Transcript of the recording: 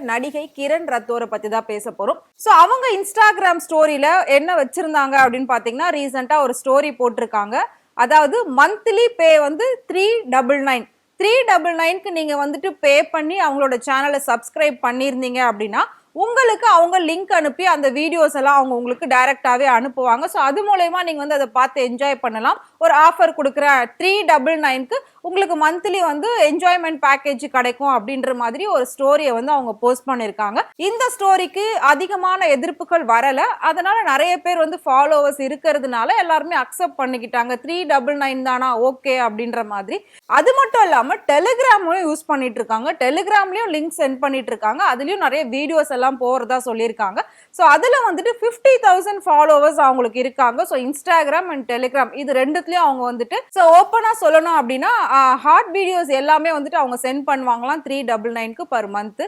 நடிகை கிரண் ரத்தோரை பத்தி தான் பேச போறோம். சோ அவங்க இன்ஸ்டாகிராம் ஸ்டோரியில என்ன வச்சிருந்தாங்க அப்படின்னு பாத்தீங்கன்னா, ரீசெண்டா ஒரு ஸ்டோரி போட்டிருக்காங்க. அதாவது மந்த்லி பே வந்து 399 399க்கு நீங்க வந்துட்டு பே பண்ணி அவங்களோட சேனலை சப்ஸ்கிரைப் பண்ணியிருந்தீங்க அப்படின்னா உங்களுக்கு அவங்க லிங்க் அனுப்பி அந்த வீடியோஸ் எல்லாம் அவங்க உங்களுக்கு டைரக்டாவே அனுப்புவாங்க. ஸோ அது மூலயமா நீங்க வந்து அதை பார்த்து என்ஜாய் பண்ணலாம். ஒரு ஆஃபர் கொடுக்குற 399க்கு உங்களுக்கு மந்த்லி வந்து என்ஜாய்மெண்ட் பேக்கேஜ் கிடைக்கும் அப்படின்ற மாதிரி ஒரு ஸ்டோரியை வந்து அவங்க போஸ்ட் பண்ணியிருக்காங்க. இந்த ஸ்டோரிக்கு அதிகமான எதிர்ப்புகள் வரல. அதனால நிறைய பேர் வந்து ஃபாலோவர்ஸ் இருக்கிறதுனால எல்லாருமே அக்செப்ட் பண்ணிக்கிட்டாங்க. 399 தானா ஓகே அப்படின்ற மாதிரி. அது மட்டும் இல்லாம டெலிகிராமும் யூஸ் பண்ணிட்டு இருக்காங்க. டெலிகிராம்லயும் லிங்க் சென்ட் பண்ணிட்டு இருக்காங்க. அதுலயும் நிறைய வீடியோஸ் எல்லாம் போறதா சொல்லியிருக்காங்க. சோ அதுல வந்துட்டு 50,000 ஃபாலோவர்ஸ் அவங்களுக்கு இருக்காங்க. சோ இன்ஸ்டாகிராம் அண்ட் டெலிகிராம் இது ரெண்டுத்துலயும் அவங்க வந்துட்டு சோ ஓப்பனா சொல்லணும் அப்படின்னா ஹாட் வீடியோஸ் எல்லாமே வந்துட்டு அவங்க சென்ட் பண்ணுவாங்களாம் 399க்கு பர் மந்த்.